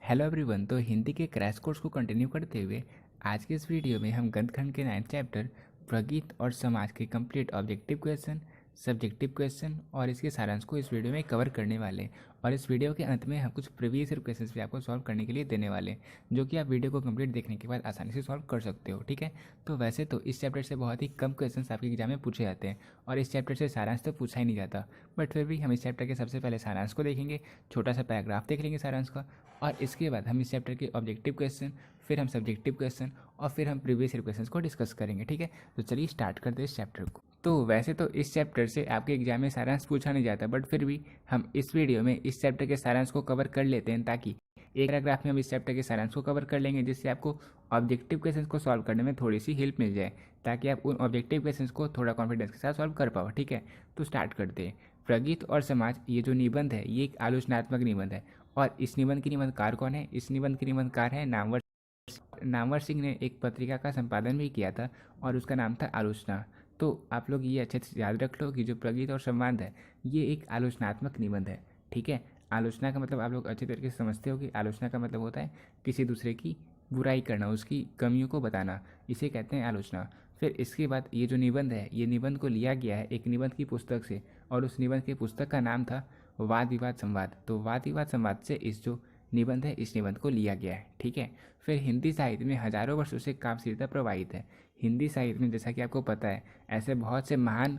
Hello everyone. तो हिंदी के crash course को कंटिन्यू करते हुए आज के इस वीडियो में हम गणितखंड के 9th चैप्टर प्रगीत और समाज के complete objective question, subjective question और इसके सारांश को इस वीडियो में कवर करने वाले हैं। और इस वीडियो के अंत में हम कुछ प्रीवियस ईयर क्वेश्चंस भी आपको सॉल्व करने के लिए देने वाले हैं, जो कि आप वीडियो को कंप्लीट देखने के बाद आसानी से सॉल्व कर सकते हो। ठीक है, तो वैसे तो इस चैप्टर से बहुत ही कम क्वेश्चंस आपके एग्जाम में पूछे जाते हैं और इस चैप्टर से सारांश तो पूछा ही नहीं जाता, बट फिर भी हम इस चैप्टर के सबसे पहले सारांश को देखेंगे, छोटा सा पैराग्राफ देख लेंगे सारांश का, और इसके बाद हम इस चैप्टर के ऑब्जेक्टिव क्वेश्चन, फिर हम सब्जेक्टिव क्वेश्चन और फिर हम प्रीवियस ईयर क्वेश्चंस को डिस्कस करेंगे। ठीक है, तो चलिए स्टार्ट करते हैं इस चैप्टर को। तो वैसे तो इस चैप्टर से आपके एग्जाम में सारांश पूछा नहीं जाता, बट फिर भी हम इस वीडियो में इस चैप्टर के सारांश को कवर कर लेते हैं, ताकि एक पैराग्राफ में हम इस चैप्टर के सारांश को कवर कर लेंगे, जिससे आपको ऑब्जेक्टिव क्वेश्चंस को सॉल्व करने में थोड़ी सी हेल्प मिल जाए, ताकि आप उन ऑब्जेक्टिव क्वेश्चंस को थोड़ा कॉन्फिडेंस के साथ सॉल्व कर पाओ। ठीक है, तो स्टार्ट करते हैं। प्रगीत और समाज, ये जो निबंध है ये एक आलोचनात्मक निबंध है। और इस निबंध के निबंधकार कौन है? इस निबंध के निबंधकार है नामवर सिंह ने एक पत्रिका का संपादन भी किया था और उसका नाम था आलोचना। तो आप लोग ये अच्छे से याद रख लो कि जो प्रगीत और संवाद है ये एक आलोचनात्मक निबंध है। ठीक है, आलोचना का मतलब आप लोग अच्छे तरीके से समझते हो कि आलोचना का मतलब होता है किसी दूसरे की बुराई करना, उसकी कमियों को बताना, इसे कहते हैं आलोचना। फिर इसके बाद ये जो निबंध है, ये निबंध को लिया गया है एक निबंध की पुस्तक से, और उस निबंध की पुस्तक का नाम था वाद विवाद संवाद। तो वाद विवाद संवाद से इस जो निबंध है इस निबंध को लिया गया है। ठीक है, फिर हिंदी साहित्य में हजारों वर्षों से काव्यशीलता प्रवाहित है। हिंदी साहित्य में जैसा कि आपको पता है ऐसे बहुत से महान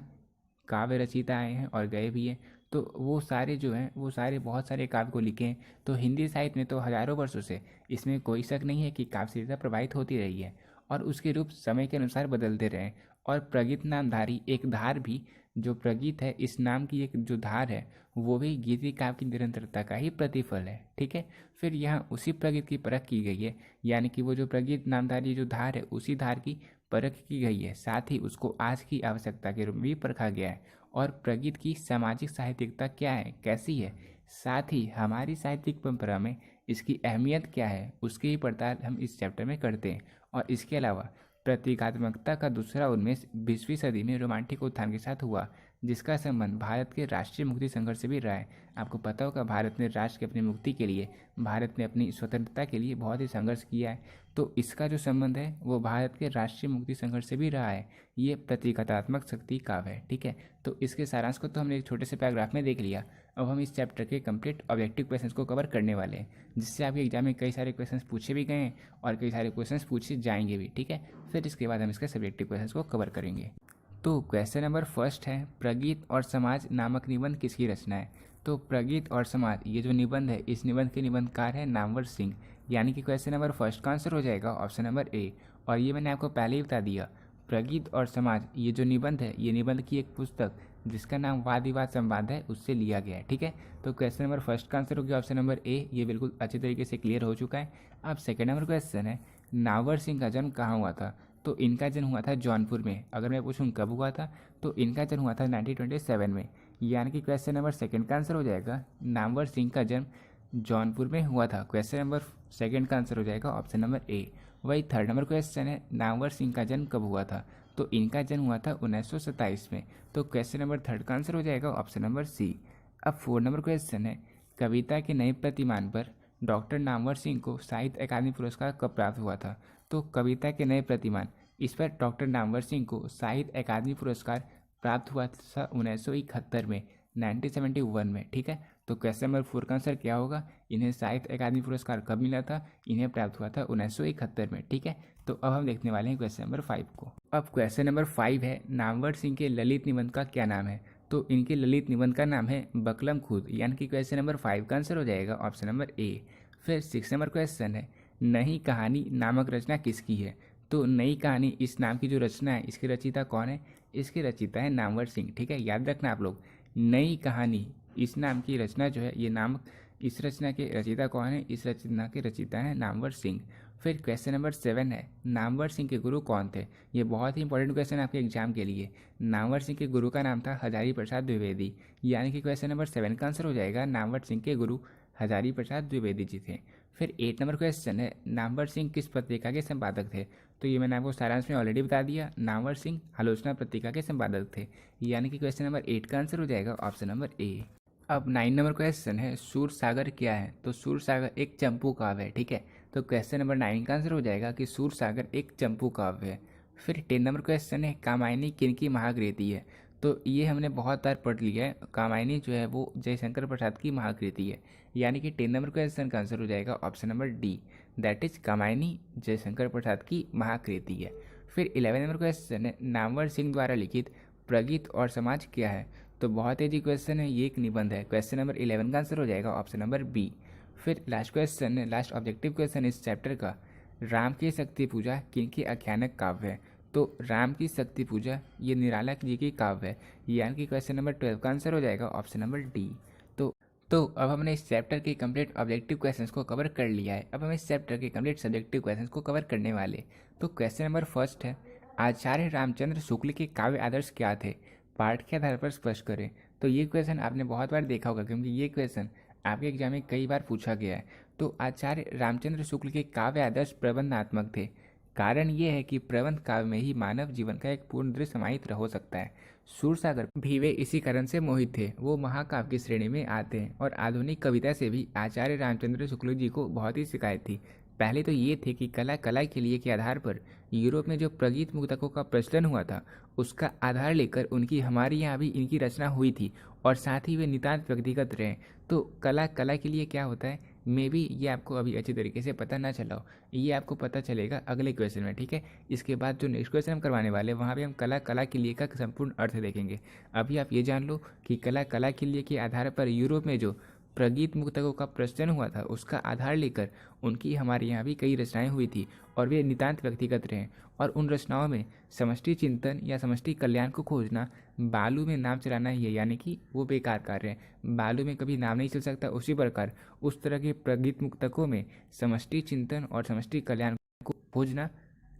काव्य रचयिता आए हैं और गए भी हैं, तो वो सारे जो हैं वो सारे बहुत सारे काव्य को लिखे हैं। तो हिंदी साहित्य में तो हजारों वर्षों से इसमें कोई शक नहीं है कि काव्यशीलता प्रवाहित होती रही है और उसके रूप समय के अनुसार बदलते रहे। और प्रगीत नामधारी एक धार भी, जो प्रगीत है इस नाम की एक जो धार है वो भी गीति काव्य की निरंतरता का ही प्रतिफल है। ठीक है, फिर यहाँ उसी प्रगीत की परख की गई है, यानी कि वो जो प्रगीत नामधारी जो धार है उसी धार की परख की गई है, साथ ही उसको आज की आवश्यकता के रूप में भी परखा गया है। और प्रगीत की सामाजिक साहित्यिकता क्या है, कैसी है, साथ ही हमारी साहित्यिक परंपरा में इसकी अहमियत क्या है, उसकी ही पड़ताल हम इस चैप्टर में करते हैं। और इसके अलावा प्रतीकात्मकता का दूसरा उन्मेष 20वीं सदी में रोमांटिक उत्थान के साथ हुआ, जिसका संबंध भारत के राष्ट्रीय मुक्ति संघर्ष से भी रहा है। आपको पता होगा भारत ने राष्ट्र की अपनी मुक्ति के लिए, भारत ने अपनी स्वतंत्रता के लिए बहुत ही संघर्ष किया है, तो इसका जो संबंध है वो भारत के राष्ट्रीय मुक्ति संघर्ष से भी रहा है। ये प्रतीकात्मक शक्ति काव्य है। ठीक है, तो इसके सारांश को तो हमने एक छोटे से पैराग्राफ में देख लिया। अब हम इस चैप्टर के कंप्लीट ऑब्जेक्टिव क्वेश्चंस को कवर करने वाले हैं, जिससे आपके एग्जाम में कई सारे क्वेश्चंस पूछे भी गए हैं और कई सारे क्वेश्चंस पूछे जाएंगे भी। ठीक है, फिर इसके बाद हम इसके सब्जेक्टिव क्वेश्चंस को कवर करेंगे। तो क्वेश्चन नंबर फर्स्ट है, प्रगीत और समाज नामक निबंध किसकी रचना है? तो प्रगीत और समाज ये जो निबंध है इस निबंध के निबंधकार है नामवर सिंह, यानी कि क्वेश्चन नंबर फर्स्ट का आंसर हो जाएगा ऑप्शन नंबर ए। और ये मैंने आपको पहले ही बता दिया, प्रगीत और समाज ये जो निबंध है ये निबंध की एक पुस्तक जिसका नाम वाद विवाद संवाद है उससे लिया गया है। ठीक है, तो क्वेश्चन नंबर फर्स्ट का आंसर हो गया ऑप्शन नंबर ए, ये बिल्कुल अच्छे तरीके से क्लियर हो चुका है। अब सेकेंड नंबर क्वेश्चन है, नामवर सिंह का जन्म कहाँ हुआ था? तो इनका जन्म हुआ था जौनपुर में। अगर मैं पूछूँ कब हुआ था, तो इनका जन्म हुआ था 1927 में, यानी कि क्वेश्चन नंबर सेकंड का आंसर हो जाएगा नामवर सिंह का जन्म जौनपुर में हुआ था। क्वेश्चन नंबर सेकंड का आंसर हो जाएगा ऑप्शन नंबर ए। वही थर्ड नंबर क्वेश्चन है, नामवर सिंह का जन्म कब हुआ था? तो इनका जन्म हुआ था 1927 में, तो क्वेश्चन नंबर थर्ड का आंसर हो जाएगा ऑप्शन नंबर सी। अब फोर्थ नंबर क्वेश्चन है, कविता के नए प्रतिमान पर डॉक्टर नामवर सिंह को साहित्य अकादमी पुरस्कार कब प्राप्त हुआ था? तो कविता के नए प्रतिमान, इस पर डॉक्टर नामवर सिंह को साहित्य अकादमी पुरस्कार प्राप्त हुआ था 1971 में, 1971 में। ठीक है, तो क्वेश्चन नंबर 4 का आंसर क्या होगा? इन्हें साहित्य अकादमी पुरस्कार कब मिला था? इन्हें प्राप्त हुआ था 1971 में। ठीक है, तो अब हम देखने वाले हैं क्वेश्चन नंबर 5 को। अब क्वेश्चन नंबर 5 है, नामवर सिंह के ललित निबंध का क्या नाम है? तो इनके ललित निबंध का नाम है बकलम खुद, यानी कि क्वेश्चन नंबर 5 का आंसर हो जाएगा ऑप्शन नंबर ए। फिर 6 नंबर क्वेश्चन है, नई कहानी नामक रचना किसकी है? तो नई कहानी इस नाम की जो रचना है इसकी रचयिता कौन है? इसकी रचयिता है नामवर सिंह। ठीक है, याद रखना आप लोग, नई कहानी इस नाम की रचना जो है ये नाम, इस रचना के रचयिता कौन है? इस रचना के रचयिता है नामवर सिंह। फिर क्वेश्चन नंबर 7 है, नामवर सिंह के गुरु कौन थे? ये बहुत ही इंपॉर्टेंट क्वेश्चन है आपके एग्जाम के लिए। नामवर सिंह के गुरु का नाम था हजारी प्रसाद द्विवेदी, यानी कि क्वेश्चन नंबर 7 का आंसर हो जाएगा नामवर सिंह के गुरु हजारी प्रसाद द्विवेदी जी थे। फिर 8 नंबर क्वेश्चन है, नामवर सिंह किस पत्रिका के संपादक थे? तो ये मैंने आपको सारांश में ऑलरेडी बता दिया, नामवर सिंह आलोचना पत्रिका के संपादक थे, यानी कि क्वेश्चन नंबर 8 का आंसर हो जाएगा ऑप्शन नंबर ए। अब 9 नंबर क्वेश्चन है, सूर सागर क्या है? तो सूर सागर एक चंपू काव्य है, ठीक है। तो क्वेश्चन नंबर 9 का आंसर हो जाएगा कि सूर सागर एक चंपू काव्य है। फिर 10 नंबर क्वेश्चन है, कामायनी किनकी महाकृति है? तो ये हमने बहुत बार पढ़ लिया है, कामायनी जो है वो जयशंकर प्रसाद की महाकृति है, यानी कि 10 नंबर क्वेश्चन का आंसर हो जाएगा option number D, that is Kamayani Jaishankar Prasad की महाकृति है। फिर 11 नंबर क्वेश्चन है, नामवर सिंह द्वारा लिखित प्रगीत और समाज क्या है? तो बहुत ईजी क्वेश्चन है, ये एक निबंध है। क्वेश्चन नंबर 11 का आंसर हो जाएगा ऑप्शन नंबर बी। फिर लास्ट क्वेश्चन है, लास्ट ऑब्जेक्टिव क्वेश्चन इस चैप्टर का, राम की शक्ति पूजा किनकी आख्यानक काव्य है? तो राम की शक्ति पूजा ये निराला जी की काव्य है, यानी कि क्वेश्चन नंबर 12 का आंसर हो जाएगा ऑप्शन नंबर डी। तो अब हमने इस चैप्टर के कंप्लीट ऑब्जेक्टिव क्वेश्चंस को कवर कर लिया है। अब हम इस चैप्टर के कंप्लीट सब्जेक्टिव क्वेश्चंस को कवर करने वाले। तो क्वेश्चन नंबर फर्स्ट है, आचार्य रामचंद्र शुक्ल के काव्य आदर्श क्या थे? पाठ के आधार पर स्पष्ट करें। तो ये क्वेश्चन आपने बहुत बार देखा होगा, क्योंकि ये क्वेश्चन आपके एग्जाम में कई बार पूछा गया है। तो आचार्य रामचंद्र शुक्ल के काव्य आदर्श प्रबंधात्मक थे। कारण ये है कि प्रबंध काव्य में ही मानव जीवन का एक पूर्ण दृश्य समाहित हो सकता है। सूरसागर भी वे इसी कारण से मोहित थे। वो महाकाव्य की श्रेणी में आते हैं और आधुनिक कविता से भी आचार्य रामचंद्र शुक्ल जी को बहुत ही शिकायत थी। पहले तो ये थे कि कला कला के लिए के आधार पर यूरोप में जो प्रगीत मुक्तकों का प्रचलन हुआ था उसका आधार लेकर उनकी हमारे यहाँ भी इनकी रचना हुई थी, और साथ ही वे नितांत व्यक्तिगत रहे। तो कला कला के लिए क्या होता है, मे बी ये आपको अभी अच्छी तरीके से पता ना चला हो, ये आपको पता चलेगा अगले क्वेश्चन में, ठीक है। इसके बाद जो नेक्स्ट क्वेश्चन हम करवाने वाले हैं वहाँ भी हम कला कला के लिए का संपूर्ण अर्थ देखेंगे। अभी आप ये जान लो कि कला कला के लिए के आधार पर यूरोप में जो प्रगीत मुक्तकों का प्रचलन हुआ था उसका आधार लेकर उनकी हमारे यहाँ भी कई रचनाएं हुई थी, और वे नितांत व्यक्तिगत रहे। और उन रचनाओं में समष्टि चिंतन या समष्टि कल्याण को खोजना बालू में नाम चलाना ही है, यानी कि वो बेकार कार्य है। बालू में कभी नाम नहीं चल सकता, उसी प्रकार उस तरह के प्रगीत मुक्तकों में समष्टि चिंतन और समष्टि कल्याण को खोजना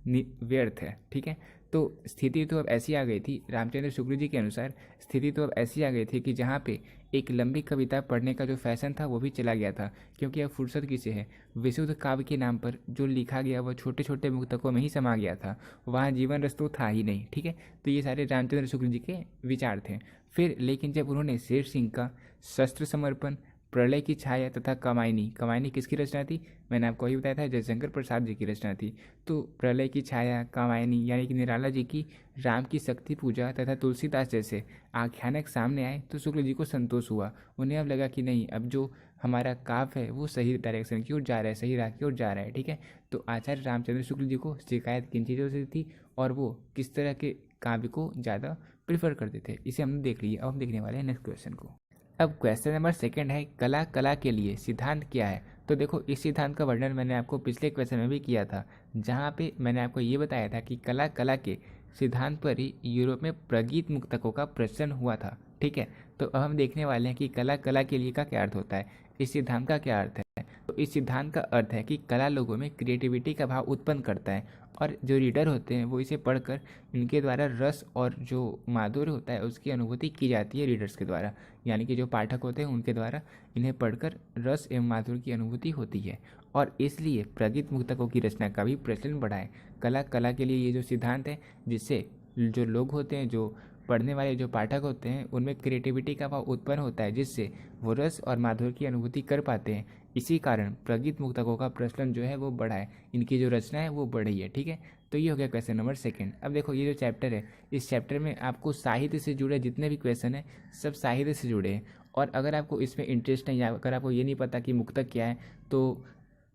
व्यर्थ है, ठीक है। तो स्थिति तो अब ऐसी आ गई थी, रामचंद्र शुक्ल जी के अनुसार स्थिति तो अब ऐसी आ गई थी कि जहाँ पे एक लंबी कविता पढ़ने का जो फैशन था वो भी चला गया था, क्योंकि अब फुर्सत किसे है। विशुद्ध काव्य के नाम पर जो लिखा गया वो छोटे छोटे मुक्तकों में ही समा गया था, वहाँ जीवन रस तो था ही नहीं, ठीक है। तो ये सारे रामचंद्र शुक्ल जी के विचार थे। फिर लेकिन जब उन्होंने शेर सिंह का शस्त्र समर्पण, प्रलय की छाया तथा कमायनी, कमायनी किसकी रचना थी? मैंने आपको वही बताया था, जयशंकर प्रसाद जी की रचना थी। तो प्रलय की छाया, कमायनी यानी कि निराला जी की, राम की शक्ति पूजा तथा तुलसीदास जैसे आख्यानक सामने आए तो शुक्ल जी को संतोष हुआ। उन्हें अब लगा कि नहीं, अब जो हमारा काव्य है वो सही डायरेक्शन की ओर जा रहा है, सही राह की ओर जा रहा है, ठीक है। तो आचार्य रामचंद्र शुक्ल जी को शिकायत किन चीज़ों से थी और वो किस तरह के काव्य को ज़्यादा प्रीफर करते थे, इसे हमने देख लिया। अब हम देखने वाले हैं नेक्स्ट क्वेश्चन को। अब क्वेश्चन नंबर सेकंड है, कला कला के लिए सिद्धांत क्या है? तो देखो, इस सिद्धांत का वर्णन मैंने आपको पिछले क्वेश्चन में भी किया था, जहाँ पे मैंने आपको ये बताया था कि कला कला के सिद्धांत पर ही यूरोप में प्रगीत मुक्तकों का प्रचलन हुआ था, ठीक है। तो अब हम देखने वाले हैं कि कला कला के लिए का क्या अर्थ होता है, इस सिद्धांत का क्या अर्थ है। तो इस सिद्धांत का अर्थ है कि कला लोगों में क्रिएटिविटी का भाव उत्पन्न करता है, और जो रीडर होते हैं वो इसे पढ़कर इनके द्वारा रस और जो माधुर्य होता है उसकी अनुभूति की जाती है रीडर्स के द्वारा, यानी कि जो पाठक होते हैं उनके द्वारा इन्हें पढ़कर रस एवं माधुर्य की अनुभूति होती है, और इसलिए प्रगीत मुक्तकों की रचना का भी प्रचलन बढ़ा है। कला कला के लिए ये जो सिद्धांत है, जिससे जो लोग होते हैं, जो पढ़ने वाले जो पाठक होते हैं, उनमें क्रिएटिविटी का भाव उत्पन्न होता है, जिससे वो रस और माधुर्य की अनुभूति कर पाते हैं। इसी कारण प्रगीत मुक्तकों का प्रचलन जो है वो बढ़ा है, इनकी जो रचना है वो बढ़ी है, ठीक है। तो ये हो गया क्वेश्चन नंबर सेकंड। अब देखो, ये जो चैप्टर है, इस चैप्टर में आपको साहित्य से जुड़े जितने भी क्वेश्चन हैं सब साहित्य से जुड़े हैं, और अगर आपको इसमें इंटरेस्ट नहीं है, अगर आपको ये नहीं पता कि मुक्तक क्या है, तो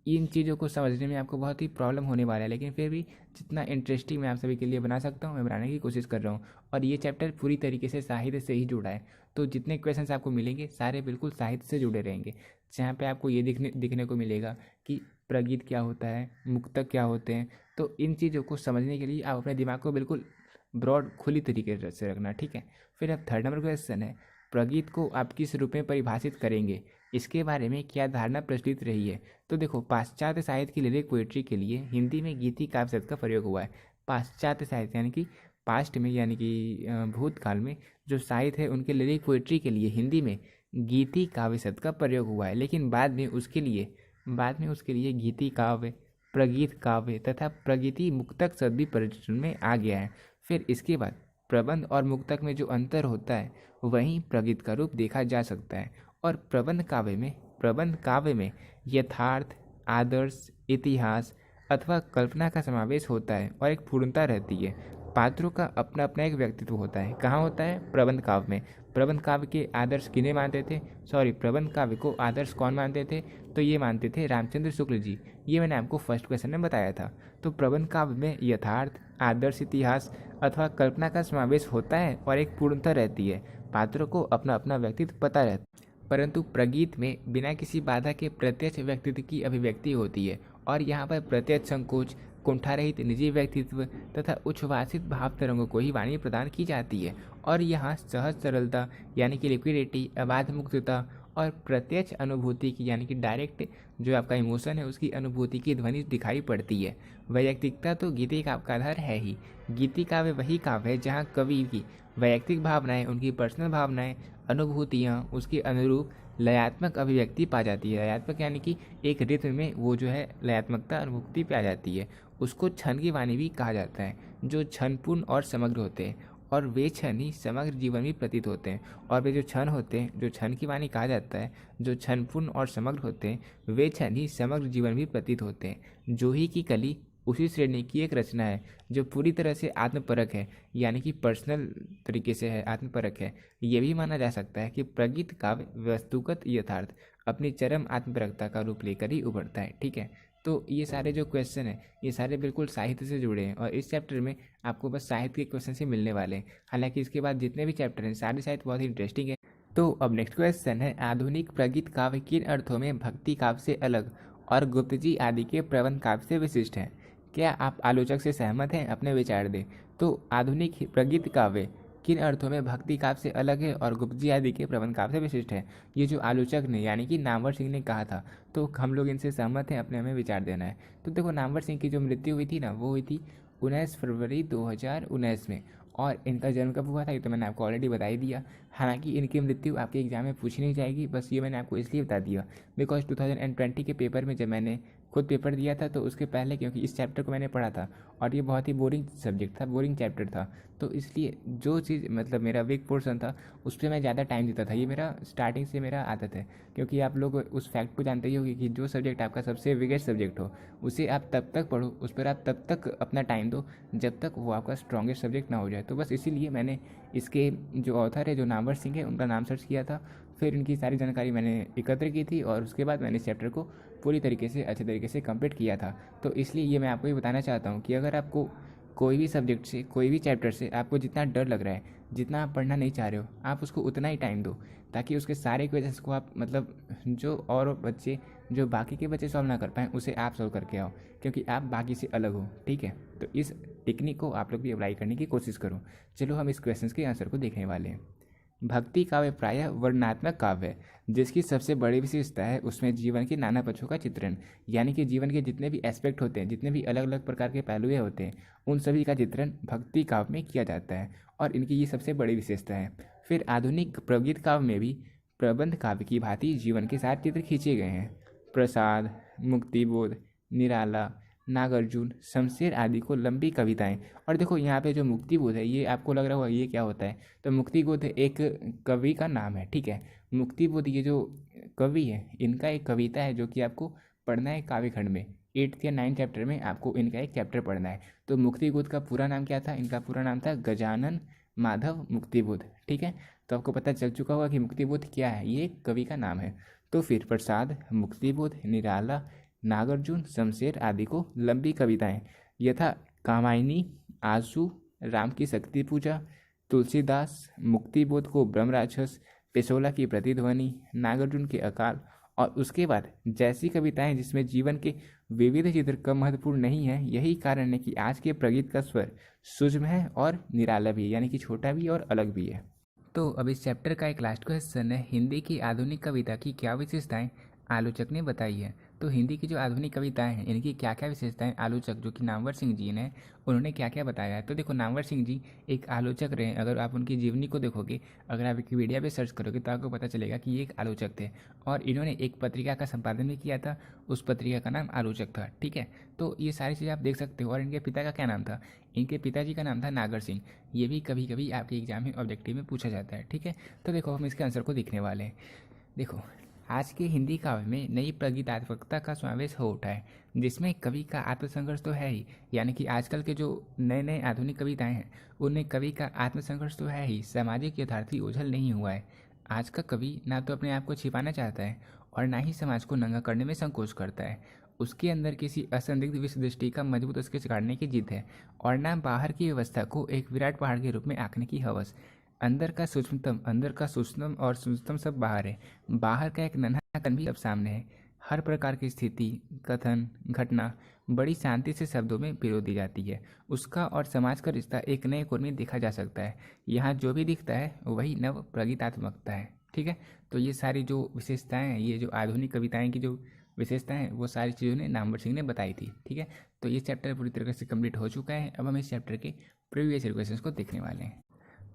इन चीज़ों को समझने में आपको बहुत ही प्रॉब्लम होने वाला है। लेकिन फिर भी जितना इंटरेस्टिंग मैं आप सभी के लिए बना सकता हूँ मैं बनाने की कोशिश कर रहा हूँ, और ये चैप्टर पूरी तरीके से साहित्य से ही जुड़ा है। तो जितने क्वेश्चंस आपको मिलेंगे सारे बिल्कुल साहित्य से जुड़े रहेंगे, जहाँ पे आपको ये दिखने को मिलेगा कि प्रगीत क्या होता है, मुक्तक क्या होते हैं। तो इन चीज़ों को समझने के लिए आप अपने दिमाग को बिल्कुल ब्रॉड खुली तरीके से रखना, ठीक है। फिर अब थर्ड नंबर क्वेश्चन है, प्रगीत को आप किस रूप में परिभाषित करेंगे, इसके बारे में क्या धारणा प्रचलित रही है? तो देखो, पाश्चात्य साहित्य की लिरिक पोइट्री के लिए हिंदी में गीति काव्य शब्द का प्रयोग हुआ है। पाश्चात्य साहित्य यानी कि पास्ट में, यानी कि भूतकाल में जो साहित्य है उनके लिरिक पोइट्री के लिए हिंदी में गीति काव्य शब्द का प्रयोग हुआ है। लेकिन बाद में उसके लिए गीति काव्य, प्रगीत काव्य तथा प्रगीति मुक्तक शब्द भी प्रचलन में आ गया है। फिर इसके बाद प्रबंध और मुक्तक में जो अंतर होता है वहीं प्रगीत का रूप देखा जा सकता है। और प्रबंध काव्य में यथार्थ, आदर्श, इतिहास अथवा कल्पना का समावेश होता है और एक पूर्णता रहती है। पात्रों का अपना अपना एक व्यक्तित्व होता है। कहाँ होता है? प्रबंध काव्य में। प्रबंध काव्य के आदर्श किन्हें मानते थे? प्रबंध काव्य को आदर्श कौन मानते थे? तो ये मानते थे रामचंद्र शुक्ल जी। ये मैंने आपको फर्स्ट क्वेश्चन में बताया था। तो प्रबंध काव्य में यथार्थ, आदर्श, इतिहास अथवा कल्पना का समावेश होता है और एक पूर्णता रहती है। पात्रों को अपना अपना व्यक्तित्व पता रहता है। परंतु प्रगीत में बिना किसी बाधा के प्रत्यक्ष व्यक्तित्व की अभिव्यक्ति होती है और यहाँ पर प्रत्यक्ष संकोच, कुंठारहित निजी व्यक्तित्व तथा उच्छ्वासित भाव तरंगों को ही वाणी प्रदान की जाती है। और यहाँ सहज सरलता यानी कि लिक्विडिटी, अबाध मुक्तता और प्रत्यक्ष अनुभूति की यानी कि डायरेक्ट जो आपका इमोशन है उसकी अनुभूति की ध्वनि दिखाई पड़ती है। वैयक्तिकता तो गीति काव्य का आधार है ही। गीति काव्य वही काव्य है जहाँ कवि की वैयक्तिक भावनाएं, उनकी पर्सनल भावनाएं, अनुभूतियाँ उसके अनुरूप लयात्मक अभिव्यक्ति पा जाती है। लयात्मक यानी कि एक रिथम में वो जो है लयात्मकता अनुभूति पा जाती है। उसको क्षण की वाणी भी कहा जाता है, जो क्षणपूर्ण और समग्र होते हैं और वे क्षण ही समग्र जीवन में प्रतीत होते हैं। और वे जो क्षण होते हैं, जो क्षण की वाणी कहा जाता है, जो क्षणपूर्ण और समग्र होते हैं वे क्षण ही समग्र जीवन भी प्रतीत होते हैं। जोही की कली उसी श्रेणी की एक रचना है जो पूरी तरह से आत्मपरक है, यानी कि पर्सनल तरीके से है, आत्मपरक है। ये भी माना जा सकता है कि प्रगीत काव्य वस्तुगत यथार्थ अपनी चरम आत्मपरकता का रूप लेकर ही उभरता है। ठीक है, तो ये सारे जो क्वेश्चन हैं ये सारे बिल्कुल साहित्य से जुड़े हैं और इस चैप्टर में आपको बस साहित्य के क्वेश्चन ही मिलने वाले हैं। हालांकि इसके बाद जितने भी चैप्टर हैं सारे साहित्य बहुत ही इंटरेस्टिंग है। तो अब नेक्स्ट क्वेश्चन है, आधुनिक प्रगीत काव्य किन अर्थों में भक्ति काव्य से अलग और गुप्त जी आदि के प्रबंध काव्य से विशिष्ट है? क्या आप आलोचक से सहमत हैं? अपने विचार दें। तो आधुनिक प्रगीत काव्य किन अर्थों में भक्ति काव्य से अलग है और गुप्त जी आदि के प्रबंध काव्य से विशिष्ट है? ये जो आलोचक ने यानी कि नामवर सिंह ने कहा था, तो हम लोग इनसे सहमत हैं, अपने हमें विचार देना है। तो देखो, नामवर सिंह की जो मृत्यु हुई थी ना, वो हुई थी 19 फरवरी 2019 में। और इनका जन्म कब हुआ था ये तो मैंने आपको ऑलरेडी बता ही दिया। हालांकि इनकी मृत्यु आपके एग्जाम में पूछी नहीं जाएगी, बस ये मैंने आपको इसलिए बता दिया बिकॉज 2020 के पेपर में जब मैंने खुद पेपर दिया था तो उसके पहले, क्योंकि इस चैप्टर को मैंने पढ़ा था और ये बहुत ही बोरिंग सब्जेक्ट था, बोरिंग चैप्टर था, तो इसलिए जो चीज़ मतलब मेरा वीक पोर्सन था उस पर मैं ज़्यादा टाइम देता था। ये मेरा स्टार्टिंग से मेरा आदत है, क्योंकि आप लोग उस फैक्ट को जानते ही होगी कि जो सब्जेक्ट आपका सबसे वीकेस्ट सब्जेक्ट हो उसे आप तब तक पढ़ो, उस पर आप तब तक अपना टाइम दो जब तक वो आपका स्ट्रॉन्गेस्ट सब्जेक्ट ना हो जाए। तो बस इसीलिए मैंने इसके जो ऑथर है, जो नामवर सिंह है, उनका नाम सर्च किया था, फिर इनकी सारी जानकारी मैंने एकत्र की थी और उसके बाद मैंने इस चैप्टर को पूरी तरीके से अच्छे तरीके से कंप्लीट किया था। तो इसलिए ये मैं आपको ये बताना चाहता हूँ कि अगर आपको कोई भी सब्जेक्ट से, कोई भी चैप्टर से आपको जितना डर लग रहा है, जितना आप पढ़ना नहीं चाह रहे हो, आप उसको उतना ही टाइम दो, ताकि उसके सारे क्वेश्चंस को आप मतलब जो और बच्चे, जो बाकी के बच्चे सॉल्व ना कर पाएँ उसे आप सॉल्व करके आओ, क्योंकि आप बाकी से अलग हो। ठीक है, तो इस टेक्निक को आप लोग भी अप्लाई करने की कोशिश करो। चलो हम इस क्वेश्चन के आंसर को देखने वाले हैं। भक्ति काव्य प्रायः वर्णनात्मक काव्य है, जिसकी सबसे बड़ी विशेषता है उसमें जीवन के नाना पक्षों का चित्रण, यानी कि जीवन के जितने भी एस्पेक्ट होते हैं, जितने भी अलग अलग प्रकार के पहलुएं होते हैं, उन सभी का चित्रण भक्ति काव्य में किया जाता है और इनकी ये सबसे बड़ी विशेषता है। फिर आधुनिक प्रगीत काव्य में भी प्रबंध काव्य की भांति जीवन के साथ चित्र खींचे गए हैं। प्रसाद, मुक्तिबोध, निराला, नागार्जुन, शमशेर आदि को लंबी कविताएं। और देखो यहाँ पे जो मुक्तिबोध है, ये आपको लग रहा होगा ये क्या होता है, तो मुक्तिबोध एक कवि का नाम है। ठीक है, मुक्तिबोध ये जो कवि है इनका एक कविता है जो कि आपको पढ़ना है काव्यखंड में, 8th या 9th चैप्टर में आपको इनका एक चैप्टर पढ़ना है। तो मुक्तिबोध का पूरा नाम क्या था? इनका पूरा नाम था गजानन माधव मुक्तिबोध। ठीक है, तो आपको पता चल चुका होगा कि मुक्तिबोध क्या है, ये कवि का नाम है। तो फिर प्रसाद, मुक्तिबोध, निराला, नागार्जुन, शमशेर आदि को लंबी कविताएं यथा कामायनी, आंसू, राम की शक्ति पूजा, तुलसीदास, मुक्तिबोध को ब्रह्म राक्षस, पेशोला की प्रतिध्वनि, नागार्जुन के अकाल और उसके बाद जैसी कविताएं जिसमें जीवन के विविध चित्र कम महत्वपूर्ण नहीं है। यही कारण है कि आज के प्रगीत का स्वर सूक्ष्म है और निराला भी है, यानी कि छोटा भी और अलग भी है। तो अब इस चैप्टर का एक लास्ट क्वेश्चन है, हिंदी की आधुनिक कविता की क्या विशेषताएं आलोचक ने बताई है? तो हिंदी की जो आधुनिक कविताएं हैं इनकी क्या क्या विशेषताएं आलोचक जो कि नामवर सिंह जी ने उन्होंने क्या क्या बताया है। तो देखो, नामवर सिंह जी एक आलोचक रहे। अगर आप उनकी जीवनी को देखोगे, अगर आप विकिपीडिया पे सर्च करोगे तो आपको पता चलेगा कि ये एक आलोचक थे और इन्होंने एक पत्रिका का संपादन भी किया था। उस पत्रिका का नाम आलोचक था। ठीक है, तो ये सारी चीज़ें आप देख सकते हो। और इनके पिता का क्या नाम था? इनके पिताजी का नाम था नागर सिंह। ये भी कभी कभी आपके एग्जाम में ऑब्जेक्टिव में पूछा जाता है। ठीक है, तो देखो हम इसके आंसर को देखने वाले हैं। देखो, आज के हिंदी काव्य में नई प्रगीतात्मकता का समावेश हो उठा है, जिसमें कवि का आत्मसंघर्ष तो है ही। यानी कि आजकल के जो नए नए आधुनिक कविताएं हैं उनमें कवि का आत्मसंघर्ष तो है ही, सामाजिक यथार्थी ओझल नहीं हुआ है। आज का कवि ना तो अपने आप को छिपाना चाहता है और ना ही समाज को नंगा करने में संकोच करता है। उसके अंदर किसी असंदिग्ध विश्व दृष्टि का मजबूत स्केच काटने की जिद है और ना बाहर की व्यवस्था को एक विराट पहाड़ के रूप में आंकने की हवस। अंदर का सूक्ष्मतम और सूक्ष्मतम सब बाहर है। बाहर का एक नन्हा कण भी अब सामने है। हर प्रकार की स्थिति, कथन, घटना बड़ी शांति से शब्दों में पिरो दी जाती है। उसका और समाज का रिश्ता एक नए कोण में देखा जा सकता है। यहाँ जो भी दिखता है वही नव प्रगीतात्मकता है। ठीक है, तो ये सारी जो विशेषताएं हैं, ये जो आधुनिक कविताएं की जो विशेषताएं हैं, वो सारी चीज़ों ने नामवर सिंह ने बताई थी। ठीक है, तो ये चैप्टर पूरी तरीके से कंप्लीट हो चुका है। अब हम इस चैप्टर के प्रीवियस ईयर क्वेश्चंस को देखने वाले हैं।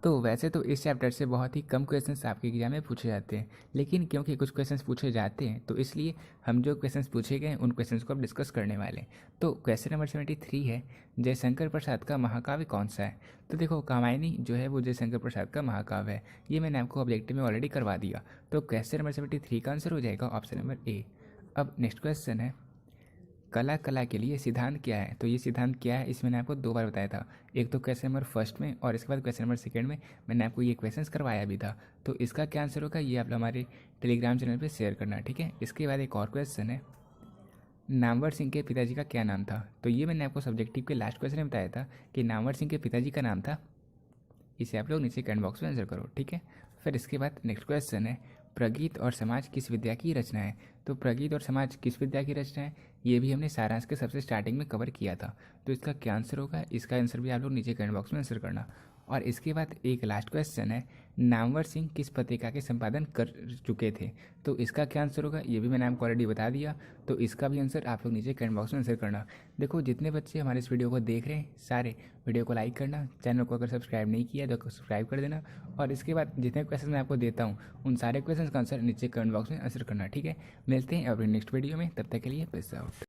तो वैसे तो इस चैप्टर से बहुत ही कम क्वेश्चंस आपके एग्जाम में पूछे जाते हैं, लेकिन क्योंकि कुछ क्वेश्चंस पूछे जाते हैं तो इसलिए हम जो क्वेश्चंस पूछे गए हैं उन क्वेश्चंस को अब डिस्कस करने वाले हैं। तो क्वेश्चन नंबर 73 है, जयशंकर प्रसाद का महाकाव्य कौन सा है? तो देखो, कामायनी जो है वो जयशंकर प्रसाद का महाकाव्य है। ये मैंने आपको ऑब्जेक्टिव में ऑलरेडी करवा दिया। तो क्वेश्चन नंबर 73 का आंसर हो जाएगा ऑप्शन नंबर ए। अब नेक्स्ट क्वेश्चन है, कला के लिए सिद्धांत क्या है? तो ये सिद्धांत क्या है, इसमें मैंने आपको 2 बार बताया था। एक तो क्वेश्चन नंबर फर्स्ट में और इसके बाद क्वेश्चन नंबर सेकंड में मैंने आपको ये क्वेश्चन करवाया भी था। तो इसका क्या आंसर होगा ये आप हमारे टेलीग्राम चैनल पर शेयर करना। ठीक है, इसके बाद एक और क्वेश्चन है, नामवर सिंह के पिताजी का क्या नाम था? तो ये मैंने आपको सब्जेक्टिव के लास्ट क्वेश्चन में बताया था कि नामवर सिंह के पिताजी का नाम था। इसे आप लोग नीचे कमेंट बॉक्स में आंसर करो। ठीक है, फिर इसके बाद नेक्स्ट क्वेश्चन है, प्रगीत और समाज किस विद्या की रचना है? तो प्रगीत और समाज किस विद्या की रचना है, ये भी हमने सारांश के सबसे स्टार्टिंग में कवर किया था। तो इसका क्या आंसर होगा, इसका आंसर भी आप लोग नीचे कमेंट बॉक्स में आंसर करना। और इसके बाद एक लास्ट क्वेश्चन है, नामवर सिंह किस पत्रिका के संपादन कर चुके थे? तो इसका क्या आंसर होगा, ये भी मैंने आपको ऑलरेडी बता दिया। तो इसका भी आंसर आप लोग नीचे कमेंट बॉक्स में आंसर करना। देखो, जितने बच्चे हमारे इस वीडियो को देख रहे हैं सारे वीडियो को लाइक करना, चैनल को अगर सब्सक्राइब नहीं किया तो सब्सक्राइब कर देना। और इसके बाद जितने क्वेश्चन मैं आपको देता हूँ उन सारे क्वेश्चन का आंसर नीचे कमेंट बॉक्स में आंसर करना। ठीक है, मिलते हैं अपने नेक्स्ट वीडियो में, तब तक के लिए पीस आउट।